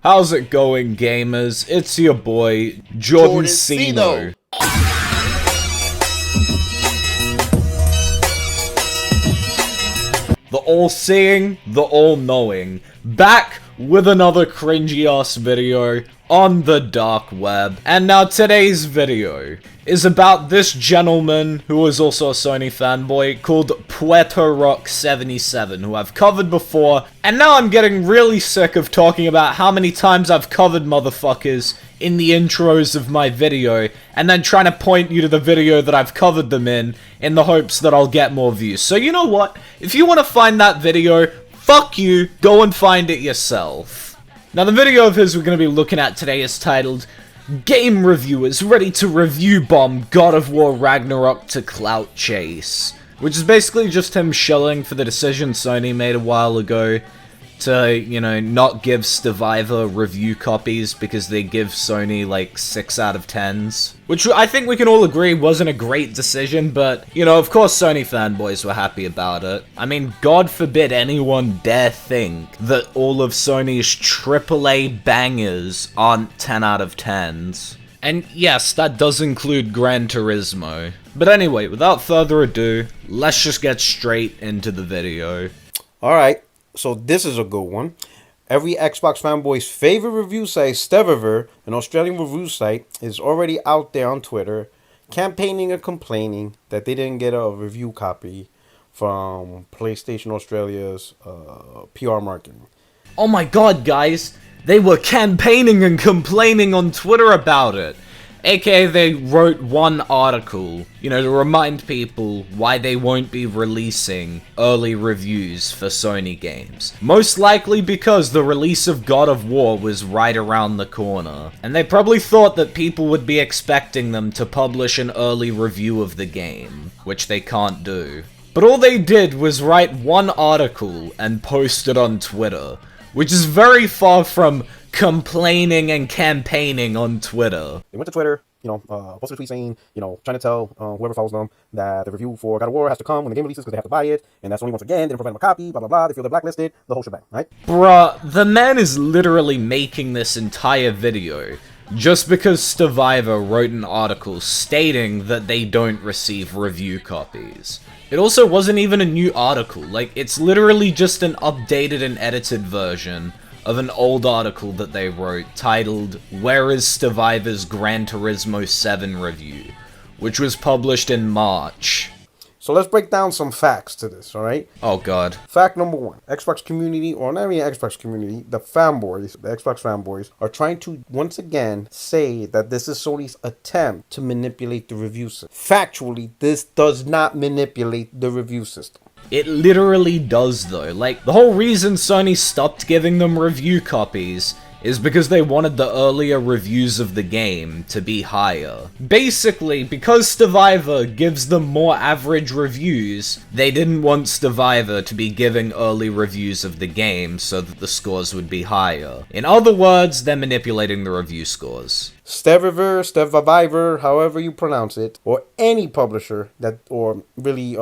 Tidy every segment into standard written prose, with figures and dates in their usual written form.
How's it going, gamers? It's your boy, Jordan Cino. The all-seeing, the all-knowing, back with another cringy-ass video on the dark web. And now today's video is about this gentleman who is also a Sony fanboy called PuertoRock77, who I've covered before, and now I'm getting really sick of talking about how many times I've covered motherfuckers in the intros of my video, and then trying to point you to the video that I've covered them in the hopes that I'll get more views. So you know what? If you want to find that video, fuck you, go and find it yourself. Now the video of his we're going to be looking at today is titled, Game Reviewers Ready to Review Bomb God of War Ragnarok to Clout Chase. Which is basically just him shilling for the decision Sony made a while ago to, you know, not give Stevivor review copies because they give Sony, like, 6 out of 10s. Which I think we can all agree wasn't a great decision, but, you know, of course Sony fanboys were happy about it. I mean, God forbid anyone dare think that all of Sony's AAA bangers aren't 10 out of 10s. And yes, that does include Gran Turismo. But anyway, without further ado, let's just get straight into the video. Alright. So this is a good one. Every Xbox fanboy's favorite review site, Stevivor, an Australian review site, is already out there on Twitter campaigning and complaining that they didn't get a review copy from PlayStation Australia's PR marketing. Oh my god, guys! They were campaigning and complaining on Twitter about it! AKA they wrote one article, you know, to remind people why they won't be releasing early reviews for Sony games. Most likely because the release of God of War was right around the corner. And they probably thought that people would be expecting them to publish an early review of the game, which they can't do. But all they did was write one article and post it on Twitter, which is very far from complaining and campaigning on Twitter. They went to Twitter, posted a tweet saying, trying to tell whoever follows them that the review for God of War has to come when the game releases because they have to buy it, and that's only once again, they didn't provide them a copy, blah, blah, blah, they feel they're blacklisted, the whole shebang, right? Bruh, the man is literally making this entire video just because Stevivor wrote an article stating that they don't receive review copies. It also wasn't even a new article, like, it's literally just an updated and edited version of an old article that they wrote titled, Where is Stevivor's Gran Turismo 7 Review, which was published in March. So let's break down some facts to this, alright? Oh god. Fact number one, Xbox community, or not even Xbox community, the fanboys, the Xbox fanboys, are trying to once again say that this is Sony's attempt to manipulate the review system. Factually, this does not manipulate the review system. It literally does though, like, the whole reason Sony stopped giving them review copies is because they wanted the earlier reviews of the game to be higher. Basically, because Stevivor gives them more average reviews, they didn't want Stevivor to be giving early reviews of the game so that the scores would be higher. In other words, they're manipulating the review scores. Stevivor, however you pronounce it, or any publisher that, or really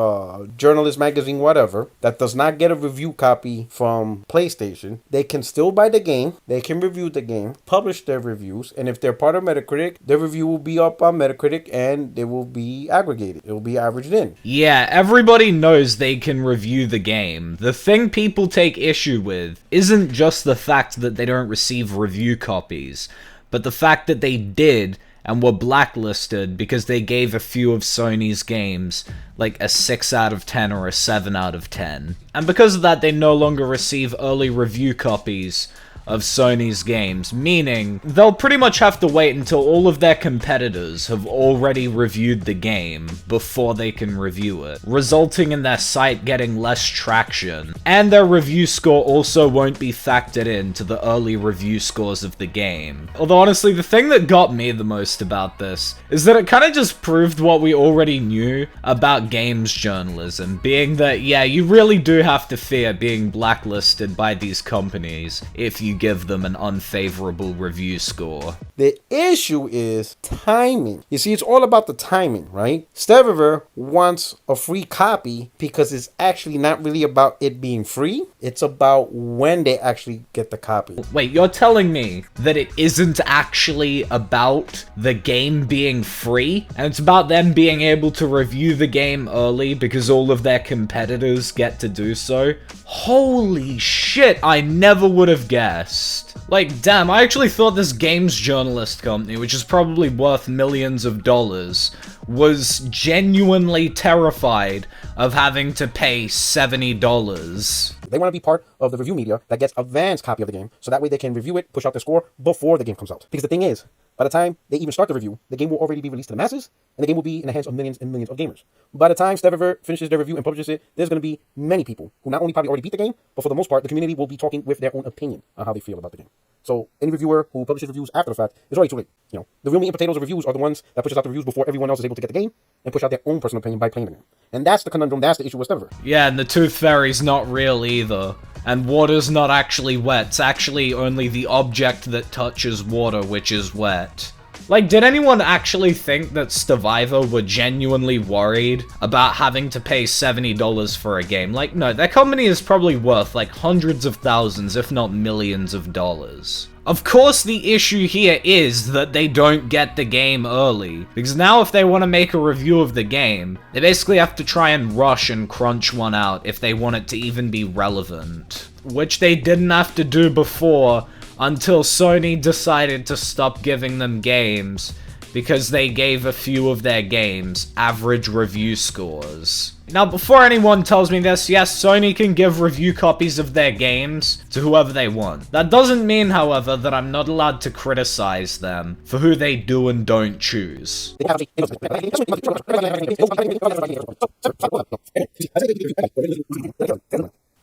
journalist, magazine, whatever, that does not get a review copy from PlayStation, they can still buy the game, they can review the game, publish their reviews, and if they're part of Metacritic, their review will be up on Metacritic and they will be aggregated. It will be averaged in. Yeah, everybody knows they can review the game. The thing people take issue with isn't just the fact that they don't receive review copies, but the fact that they did and were blacklisted because they gave a few of Sony's games like a 6 out of 10 or a 7 out of 10. And because of that, they no longer receive early review copies of Sony's games, meaning they'll pretty much have to wait until all of their competitors have already reviewed the game before they can review it, resulting in their site getting less traction, and their review score also won't be factored into the early review scores of the game. Although honestly, the thing that got me the most about this is that it kind of just proved what we already knew about games journalism, being that, yeah, you really do have to fear being blacklisted by these companies if you give them an unfavorable review score. The issue is timing. You see, it's all about the timing, right? Steviver wants a free copy because it's actually not really about it being free. It's about when they actually get the copy. Wait, you're telling me that it isn't actually about the game being free, and it's about them being able to review the game early because all of their competitors get to do so? Holy shit, I never would have guessed. Like, damn, I actually thought this games journalist company, which is probably worth millions of dollars, was genuinely terrified of having to pay $70. They want to be part of the review media that gets advanced copy of the game, so that way they can review it, push out their score before the game comes out. Because the thing is, by the time they even start the review, the game will already be released to the masses, and the game will be in the hands of millions and millions of gamers. By the time Steviver finishes their review and publishes it, there's going to be many people who not only probably already beat the game, but for the most part, the community will be talking with their own opinion on how they feel about the game. So any reviewer who publishes reviews after the fact is already too late. You know, the real meat and potatoes of reviews are the ones that pushes out the reviews before everyone else is able to get the game and push out their own personal opinion by playing the game. And that's the conundrum, that's the issue with Steviver. Yeah, and the Tooth Fairy's not real either. And water's not actually wet, it's actually only the object that touches water which is wet. Like, did anyone actually think that Stevivor were genuinely worried about having to pay $70 for a game? Like, no, their company is probably worth like hundreds of thousands, if not millions of dollars. Of course, the issue here is that they don't get the game early, because now if they want to make a review of the game, they basically have to try and rush and crunch one out if they want it to even be relevant. Which they didn't have to do before, until Sony decided to stop giving them games because they gave a few of their games average review scores. Now, before anyone tells me this, yes, Sony can give review copies of their games to whoever they want. That doesn't mean, however, that I'm not allowed to criticize them for who they do and don't choose.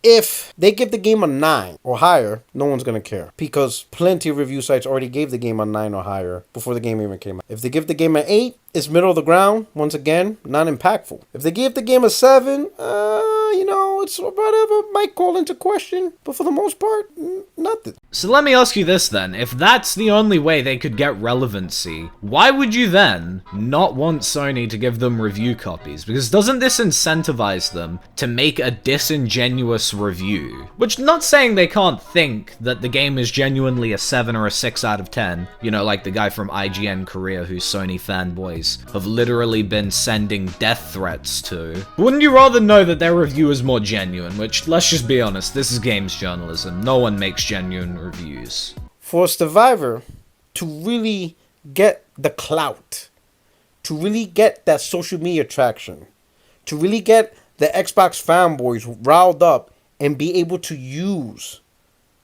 If they give the game a 9 or higher, no one's going to care. Because plenty of review sites already gave the game a 9 or higher before the game even came out. If they give the game an 8, it's middle of the ground. Once again, not impactful. If they give the game a 7, it's whatever might call into question. But for the most part, nothing. So let me ask you this then. If that's the only way they could get relevancy, why would you then not want Sony to give them review copies? Because doesn't this incentivize them to make a disingenuous review? Which, not saying they can't think that the game is genuinely a 7 or a 6 out of 10. You know, like the guy from IGN Korea whose Sony fanboys have literally been sending death threats to. But wouldn't you rather know that their review is more genuine? Which, let's just be honest, this is games journalism. No one makes genuine reviews. For Stevivor to really get the clout, to really get that social media traction, to really get the Xbox fanboys riled up and be able to use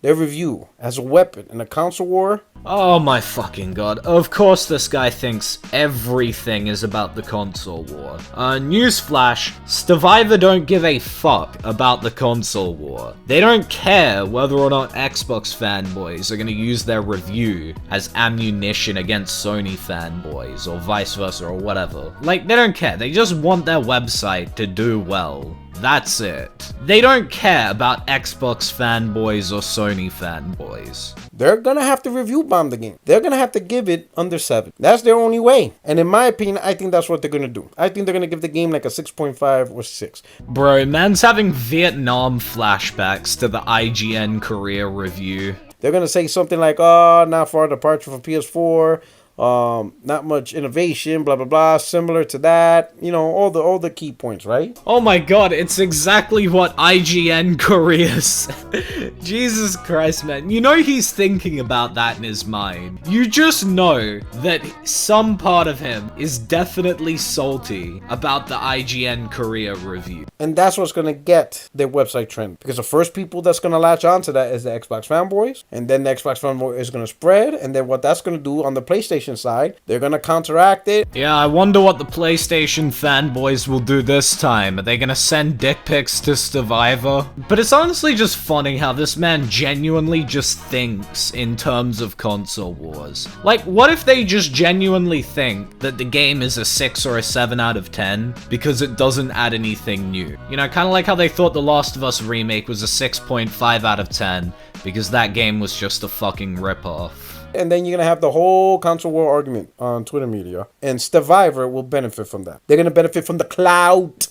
their review as a weapon in a console war. Oh my fucking god. Of course this guy thinks everything is about the console war. Newsflash, Stevivor don't give a fuck about the console war. They don't care whether or not Xbox fanboys are gonna use their review as ammunition against Sony fanboys, or vice versa, or whatever. Like, they don't care. They just want their website to do well. That's it. They don't care about Xbox fanboys or Sony fanboys. They're gonna have to review bomb the game. They're gonna have to give it under 7. That's their only way. And in my opinion, I think that's what they're gonna do. I think they're gonna give the game like a 6.5 or 6. Bro, man's having Vietnam flashbacks to the IGN Korea review. They're gonna say something like, "Oh, not far departure from PS4. Not much innovation, blah blah blah, similar to that." You know, all the key points, right? Oh my god, it's exactly what IGN Korea said. Jesus Christ, man. You know he's thinking about that in his mind. You just know that some part of him is definitely salty about the IGN Korea review. And that's what's gonna get their website trend. Because the first people that's gonna latch onto that is the Xbox fanboys, and then the Xbox fanboy is gonna spread, and then what that's gonna do on the PlayStation side, they're gonna counteract it. Yeah, I wonder what the PlayStation fanboys will do this time. Are they gonna send dick pics to Stevivor? But it's honestly just funny how this man genuinely just thinks in terms of console wars. Like, what if they just genuinely think that the game is a 6 or a 7 out of 10 because it doesn't add anything new? You know, kind of like how they thought The Last of Us remake was a 6.5 out of 10 because that game was just a fucking ripoff. And then you're going to have the whole console war argument on Twitter media. And Stevivor will benefit from that. They're going to benefit from the clout.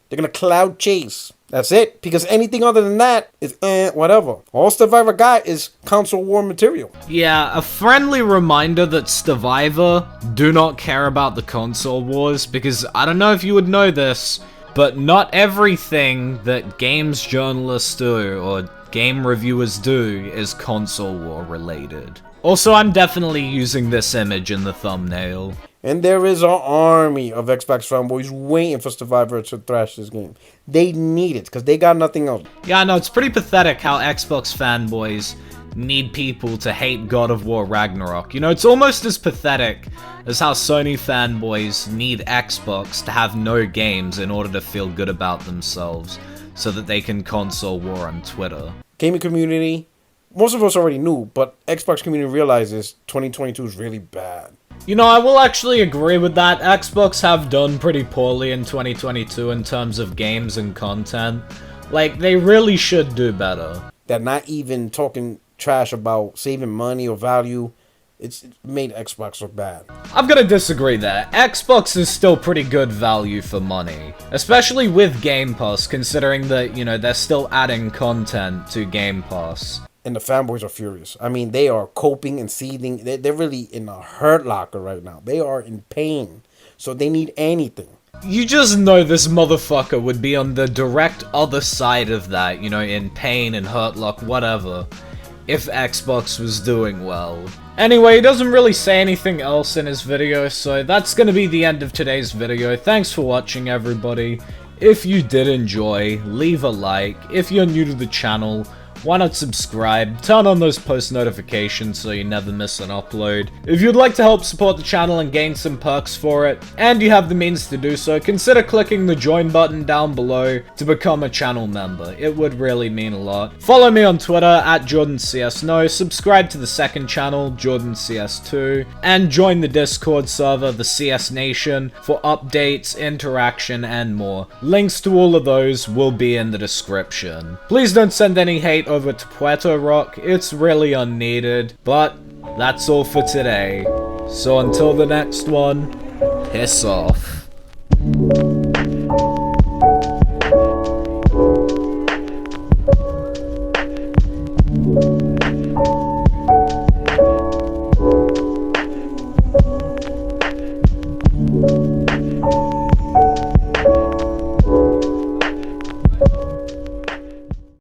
They're going to cloud chase. That's it. Because anything other than that is whatever. All Stevivor got is console war material. Yeah, a friendly reminder that Stevivor do not care about the console wars, because I don't know if you would know this, but not everything that games journalists do or game reviewers do is console war related. Also, I'm definitely using this image in the thumbnail. And there is an army of Xbox fanboys waiting for Stevivor to thrash this game. They need it, because they got nothing else. Yeah, no, it's pretty pathetic how Xbox fanboys need people to hate God of War Ragnarok. You know, it's almost as pathetic as how Sony fanboys need Xbox to have no games in order to feel good about themselves, so that they can console war on Twitter. Gaming community, most of us already knew, but Xbox community realizes 2022 is really bad. You know, I will actually agree with that. Xbox have done pretty poorly in 2022 in terms of games and content. Like, they really should do better. They're not even talking trash about saving money or value. It's made Xbox look bad. I'm gonna disagree there. Xbox is still pretty good value for money. Especially with Game Pass, considering that, you know, they're still adding content to Game Pass. And the fanboys are furious. I mean, they are coping and seething. They're really in a hurt locker right now. They are in pain. So they need anything. You just know this motherfucker would be on the direct other side of that, you know, in pain and hurt lock, whatever, if Xbox was doing well. Anyway, he doesn't really say anything else in his video, so that's gonna be the end of today's video. Thanks for watching, everybody. If you did enjoy, leave a like. If you're new to the channel, why not subscribe, turn on those post notifications so you never miss an upload. If you'd like to help support the channel and gain some perks for it, and you have the means to do so, consider clicking the join button down below to become a channel member. It would really mean a lot. Follow me on Twitter at JordanCSNo, subscribe to the second channel, JordanCS2, and join the Discord server, the CS Nation, for updates, interaction, and more. Links to all of those will be in the description. Please don't send any hate over to Puerto Rock, it's really unneeded, but that's all for today. So until the next one, piss off.